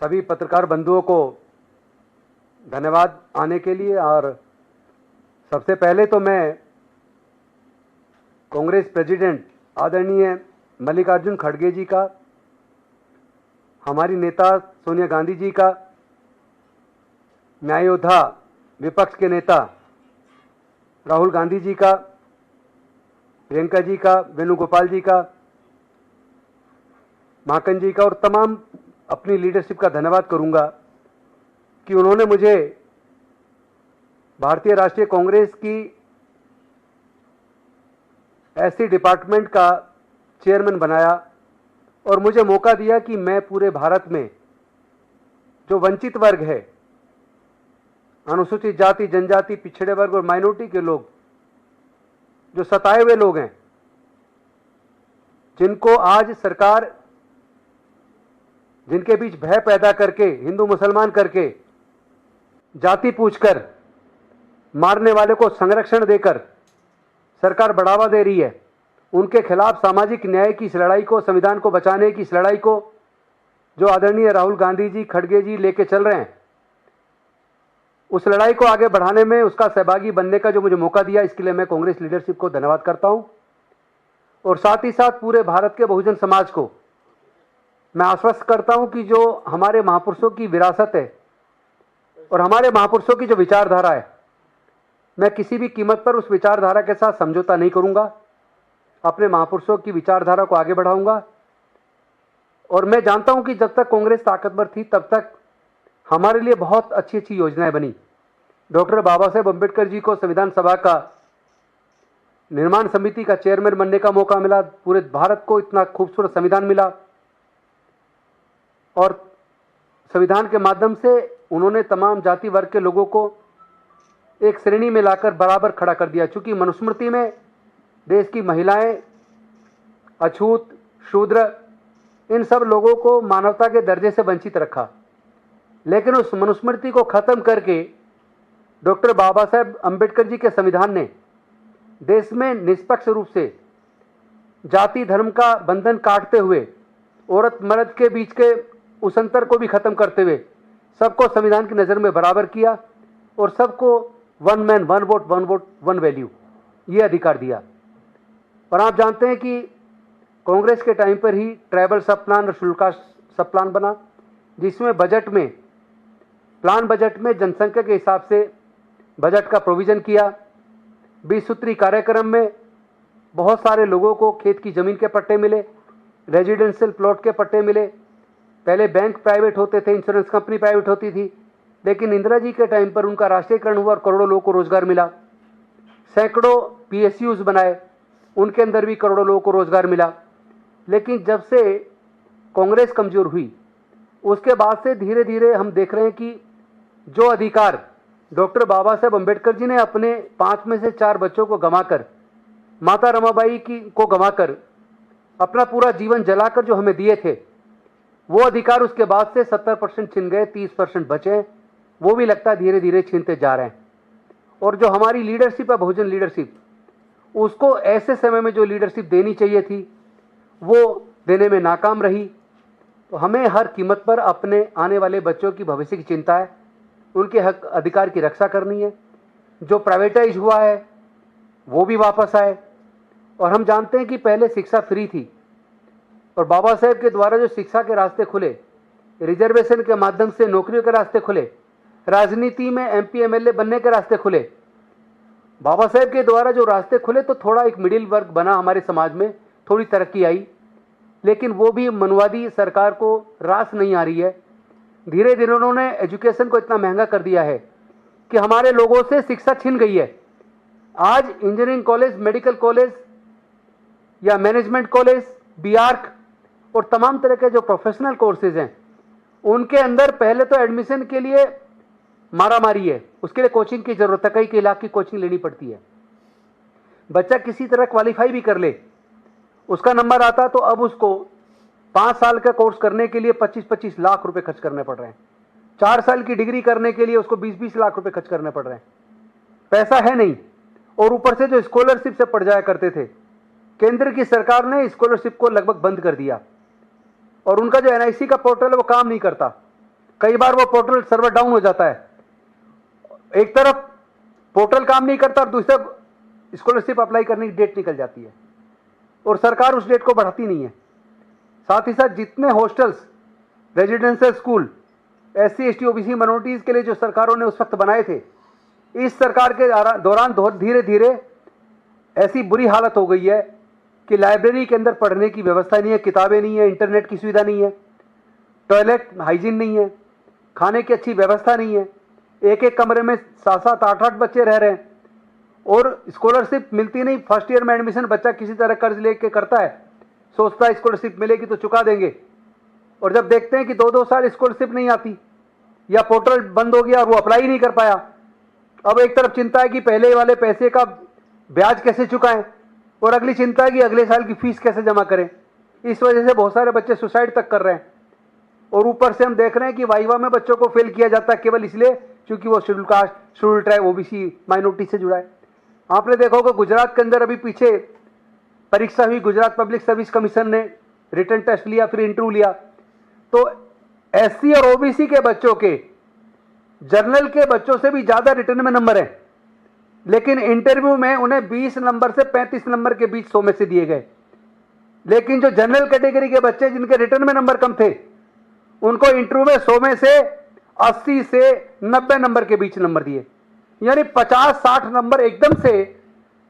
सभी पत्रकार बंधुओं को धन्यवाद आने के लिए। और सबसे पहले तो मैं कांग्रेस प्रेसिडेंट आदरणीय मल्लिकार्जुन खड़गे जी का, हमारी नेता सोनिया गांधी जी का, न्याय योद्धा विपक्ष के नेता राहुल गांधी जी का, प्रियंका जी का, वेणुगोपाल जी का, माकन जी का और तमाम अपनी लीडरशिप का धन्यवाद करूंगा कि उन्होंने मुझे भारतीय राष्ट्रीय कांग्रेस की ऐसी डिपार्टमेंट का चेयरमैन बनाया और मुझे मौका दिया कि मैं पूरे भारत में जो वंचित वर्ग है, अनुसूचित जाति, जनजाति, पिछड़े वर्ग और माइनॉरिटी के लोग, जो सताए हुए लोग हैं, जिनको आज सरकार, जिनके बीच भय पैदा करके, हिंदू मुसलमान करके, जाति पूछकर मारने वाले को संरक्षण देकर सरकार बढ़ावा दे रही है, उनके खिलाफ सामाजिक न्याय की इस लड़ाई को, संविधान को बचाने की इस लड़ाई को जो आदरणीय राहुल गांधी जी, खड़गे जी लेके चल रहे हैं, उस लड़ाई को आगे बढ़ाने में उसका सहभागी बनने का जो मुझे मौका दिया, इसके लिए मैं कांग्रेस लीडरशिप को धन्यवाद करता हूं। और साथ ही साथ पूरे भारत के बहुजन समाज को मैं आश्वस्त करता हूं कि जो हमारे महापुरुषों की विरासत है और हमारे महापुरुषों की जो विचारधारा है, मैं किसी भी कीमत पर उस विचारधारा के साथ समझौता नहीं करूंगा। अपने महापुरुषों की विचारधारा को आगे बढ़ाऊंगा। और मैं जानता हूं कि जब तक कांग्रेस ताकतवर थी तब तक हमारे लिए बहुत अच्छी अच्छी योजनाएं बनी। डॉक्टर बाबा साहेब अम्बेडकर जी को संविधान सभा का निर्माण समिति का चेयरमैन बनने का मौका मिला। पूरे भारत को इतना खूबसूरत संविधान मिला और संविधान के माध्यम से उन्होंने तमाम जाति वर्ग के लोगों को एक श्रेणी में लाकर बराबर खड़ा कर दिया। चूंकि मनुस्मृति में देश की महिलाएं, अछूत, शूद्र, इन सब लोगों को मानवता के दर्जे से वंचित रखा, लेकिन उस मनुस्मृति को खत्म करके डॉक्टर बाबा साहेब अम्बेडकर जी के संविधान ने देश में निष्पक्ष रूप से जाति धर्म का बंधन काटते हुए, औरत मर्द के बीच के उस अंतर को भी खत्म करते हुए सबको संविधान की नज़र में बराबर किया और सबको one man one vote one value ये अधिकार दिया। और आप जानते हैं कि कांग्रेस के टाइम पर ही ट्राइबल सब प्लान और शेड्यूल कास्ट सब प्लान बना, जिसमें बजट में, प्लान बजट में जनसंख्या के हिसाब से बजट का प्रोविज़न किया। 20 सूत्री कार्यक्रम में बहुत सारे लोगों को खेत की ज़मीन के पट्टे मिले, रेजिडेंशियल प्लॉट के पट्टे मिले। पहले बैंक प्राइवेट होते थे, इंश्योरेंस कंपनी प्राइवेट होती थी, लेकिन इंदिरा जी के टाइम पर उनका राष्ट्रीयकरण हुआ और करोड़ों लोगों को रोजगार मिला। सैकड़ों PSUs बनाए, उनके अंदर भी करोड़ों लोगों को रोजगार मिला। लेकिन जब से कांग्रेस कमजोर हुई, उसके बाद से धीरे धीरे हम देख रहे हैं कि जो अधिकार डॉक्टर बाबा साहेब अम्बेडकर जी ने अपने 5 में से 4 बच्चों को गंवाकर, माता रमाबाई को गंवाकर, अपना पूरा जीवन जलाकर जो हमें दिए थे, वो अधिकार उसके बाद से 70% छिन गए, 30% बचे, वो भी लगता है धीरे धीरे छीनते जा रहे हैं। और जो हमारी लीडरशिप है, बहुजन लीडरशिप, उसको ऐसे समय में जो लीडरशिप देनी चाहिए थी वो देने में नाकाम रही। तो हमें हर कीमत पर अपने आने वाले बच्चों की भविष्य की चिंता है, उनके हक अधिकार की रक्षा करनी है। जो प्राइवेटाइज हुआ है वो भी वापस आए। और हम जानते हैं कि पहले शिक्षा फ्री थी और बाबा साहेब के द्वारा जो शिक्षा के रास्ते खुले, रिजर्वेशन के माध्यम से नौकरियों के रास्ते खुले, राजनीति में MP MLA बनने के रास्ते खुले, बाबा साहेब के द्वारा जो रास्ते खुले, तो थोड़ा एक मिडिल वर्ग बना हमारे समाज में, थोड़ी तरक्की आई। लेकिन वो भी मनवादी सरकार को रास नहीं आ रही है। धीरे धीरे उन्होंने एजुकेशन को इतना महंगा कर दिया है कि हमारे लोगों से शिक्षा छिन गई है। आज इंजीनियरिंग कॉलेज, मेडिकल कॉलेज या मैनेजमेंट कॉलेज, BArc और तमाम तरह के जो प्रोफेशनल कोर्सेज हैं, उनके अंदर पहले तो एडमिशन के लिए मारामारी है, उसके लिए कोचिंग की जरूरत है, कई लाख की कोचिंग लेनी पड़ती है। बच्चा किसी तरह क्वालिफाई भी कर ले, उसका नंबर आता तो अब उसको 5 साल का कोर्स करने के लिए 25-25 लाख रुपए खर्च करने पड़ रहे हैं। 4 साल की डिग्री करने के लिए उसको 20-20 लाख रुपए खर्च करने पड़ रहे हैं। पैसा है नहीं। और ऊपर से जो स्कॉलरशिप से पढ़ जाया करते थे, केंद्र की सरकार ने स्कॉलरशिप को लगभग बंद कर दिया और उनका जो NIC का पोर्टल है वो काम नहीं करता। कई बार वो पोर्टल सर्वर डाउन हो जाता है, एक तरफ पोर्टल काम नहीं करता और दूसरी तरफ स्कॉलरशिप अप्लाई करने की डेट निकल जाती है और सरकार उस डेट को बढ़ाती नहीं है। साथ ही साथ जितने hostels, residential school SC ST OBC minorities के लिए जो सरकारों ने उस वक्त बनाए थे, इस सरकार के दौरान धीरे धीरे ऐसी बुरी हालत हो गई है कि लाइब्रेरी के अंदर पढ़ने की व्यवस्था नहीं है, किताबें नहीं है, इंटरनेट की सुविधा नहीं है, टॉयलेट हाइजीन नहीं है, खाने की अच्छी व्यवस्था नहीं है, एक एक कमरे में 7-7 8-8 बच्चे रह रहे हैं और स्कॉलरशिप मिलती नहीं। फर्स्ट ईयर में एडमिशन बच्चा किसी तरह कर्ज लेके करता है, सोचता है स्कॉलरशिप मिलेगी तो चुका देंगे, और जब देखते हैं कि 2-2 साल स्कॉलरशिप नहीं आती या पोर्टल बंद हो गया और वो अप्लाई नहीं कर पाया, अब एक तरफ चिंता है कि पहले वाले पैसे का ब्याज कैसे चुकाएं और अगली चिंता है कि अगले साल की फीस कैसे जमा करें। इस वजह से बहुत सारे बच्चे सुसाइड तक कर रहे हैं और ऊपर से हम देख रहे हैं कि वाइवा में बच्चों को फेल किया जाता है केवल इसलिए क्योंकि वो schedule caste, schedule tribe, OBC minority से जुड़ा है। आपने देखा होगा गुजरात के अंदर अभी पीछे परीक्षा हुई, गुजरात पब्लिक सर्विस कमीशन ने रिटन टेस्ट लिया, फिर इंटरव्यू लिया, तो SC और OBC के बच्चों के जर्नल के बच्चों से भी ज़्यादा रिटर्न में नंबर हैं, लेकिन इंटरव्यू में उन्हें 20 नंबर से 35 नंबर के बीच 100 में से दिए गए। लेकिन जो जनरल कैटेगरी के बच्चे जिनके रिटर्न में नंबर कम थे, उनको इंटरव्यू में 100 में से 80 से 90 नंबर के बीच नंबर दिए, यानी 50-60 नंबर एकदम से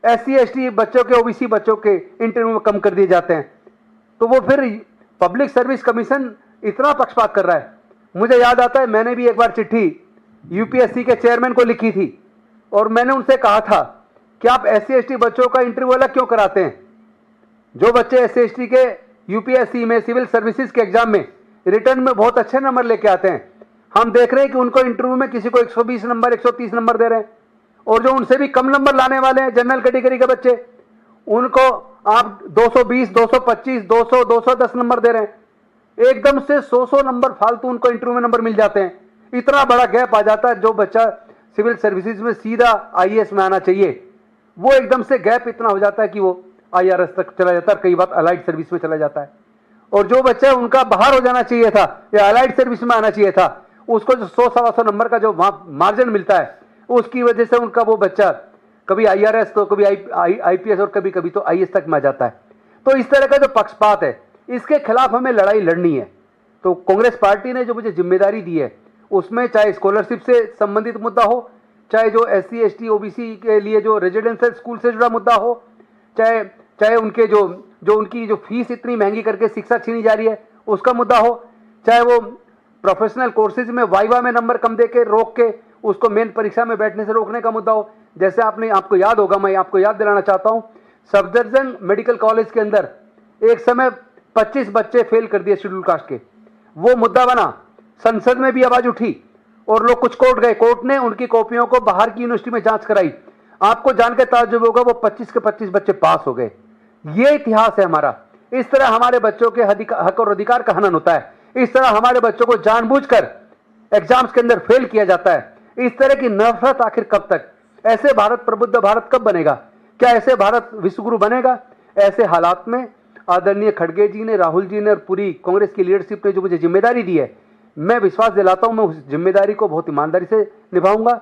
SC ST बच्चों के, OBC बच्चों के इंटरव्यू में कम कर दिए जाते हैं। तो वो फिर पब्लिक सर्विस कमीशन इतना पक्षपात कर रहा है। मुझे याद आता है, मैंने भी एक बार चिट्ठी UPSC के चेयरमैन को लिखी थी और मैंने उनसे कहा था कि आप SC ST बच्चों का इंटरव्यू अलग क्यों कराते हैं। जो बच्चे SC ST के UPSC में, सिविल सर्विसेज के एग्जाम में रिटर्न में बहुत अच्छे नंबर लेके आते हैं, हम देख रहे हैं कि उनको इंटरव्यू में किसी को 120 नंबर, 130 नंबर दे रहे हैं, और जो उनसे भी कम नंबर लाने वाले हैं जनरल कैटेगरी के बच्चे, उनको आप 220, 225, 200, 210 नंबर दे रहे हैं। एकदम से 100 नंबर फालतू उनको इंटरव्यू में नंबर मिल जाते हैं। इतना बड़ा गैप आ जाता है। जो बच्चा सिविल सर्विसेज में सीधा IAS में आना चाहिए, वो एकदम से गैप इतना हो जाता है कि वो IRS तक चला जाता है, कई बार अलाइड सर्विस में चला जाता है। और जो बच्चा उनका बाहर हो जाना चाहिए था या अलाइड सर्विस में आना चाहिए था, उसको जो 100-125 नंबर का जो मार्जिन मिलता है, उसकी वजह से उनका वो बच्चा कभी IRS तो कभी IPS और कभी कभी तो IAS तक में आ जाता है। तो इस तरह का जो पक्षपात है, इसके खिलाफ हमें लड़ाई लड़नी है। तो कांग्रेस पार्टी ने जो मुझे जिम्मेदारी दी है, उसमें चाहे स्कॉलरशिप से संबंधित मुद्दा हो, चाहे जो SC ST OBC के लिए जो रेजिडेंशियल स्कूल से जुड़ा मुद्दा हो, चाहे उनके जो उनकी जो फीस इतनी महंगी करके शिक्षा छीनी जा रही है उसका मुद्दा हो, चाहे वो प्रोफेशनल कोर्सेज में वाइवा में नंबर कम दे के रोक के उसको मेन परीक्षा में बैठने से रोकने का मुद्दा हो। जैसे आपको याद होगा, मैं आपको याद दिलाना चाहता हूँ, सफदरजंग मेडिकल कॉलेज के अंदर एक समय 25 बच्चे फेल कर दिए शेड्यूल कास्ट के। वो मुद्दा बना, संसद में भी आवाज उठी और लोग कुछ कोर्ट गए, कोर्ट ने उनकी कॉपियों को बाहर की यूनिवर्सिटी में जांच कराई। आपको जानकर ताज्जुब होगा, वो 25 के 25 बच्चे पास हो गए। ये इतिहास है हमारा। इस तरह हमारे बच्चों के हक और अधिकार का हनन होता है। इस तरह हमारे बच्चों को जानबूझकर एग्जाम्स के अंदर फेल किया जाता है। इस तरह की नफरत आखिर कब तक? ऐसे भारत, प्रबुद्ध भारत कब बनेगा? क्या ऐसे भारत विश्वगुरु बनेगा? ऐसे हालात में आदरणीय खड़गे जी ने, राहुल जी ने और पूरी कांग्रेस की लीडरशिप ने जो मुझे जिम्मेदारी दी है, मैं विश्वास दिलाता हूं मैं उस जिम्मेदारी को बहुत ईमानदारी से निभाऊंगा।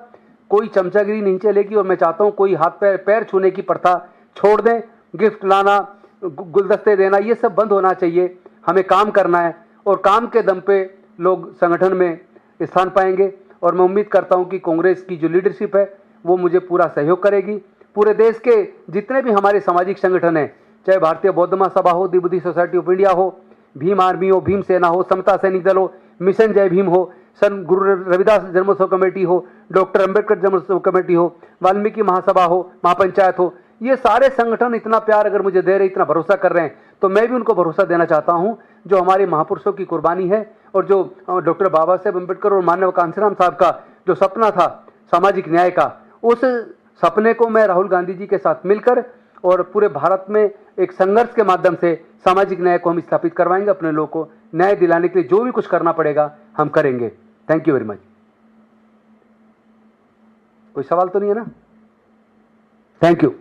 कोई चमचागिरी नहीं चलेगी और मैं चाहता हूं कोई हाथ पैर छूने की प्रथा छोड़ दें। गिफ्ट लाना, गुलदस्ते देना, ये सब बंद होना चाहिए। हमें काम करना है और काम के दम पे लोग संगठन में स्थान पाएंगे। और मैं उम्मीद करता हूं कि कांग्रेस की जो लीडरशिप है वो मुझे पूरा सहयोग करेगी। पूरे देश के जितने भी हमारे सामाजिक संगठन हैं, चाहे भारतीय बौद्ध महासभा हो, दी सोसाइटी ऑफ इंडिया हो, भीम आर्मी हो, भीम सेना हो, समता सैनिक दल हो, मिशन जय भीम हो, सन गुरु रविदास जन्मोत्सव कमेटी हो, डॉक्टर अंबेडकर जन्मोत्सव कमेटी हो, वाल्मीकि महासभा हो, महापंचायत हो, ये सारे संगठन इतना प्यार अगर मुझे दे रहे, इतना भरोसा कर रहे हैं, तो मैं भी उनको भरोसा देना चाहता हूं। जो हमारे महापुरुषों की कुर्बानी है और जो डॉक्टर बाबा साहेब अम्बेडकर और मानव कांशीराम साहब का जो सपना था सामाजिक न्याय का, उस सपने को मैं राहुल गांधी जी के साथ मिलकर और पूरे भारत में एक संघर्ष के माध्यम से सामाजिक न्याय को हम स्थापित करवाएंगे। अपने लोगों को न्याय दिलाने के लिए जो भी कुछ करना पड़ेगा हम करेंगे। Thank you very much. कोई सवाल तो नहीं है ना? Thank you.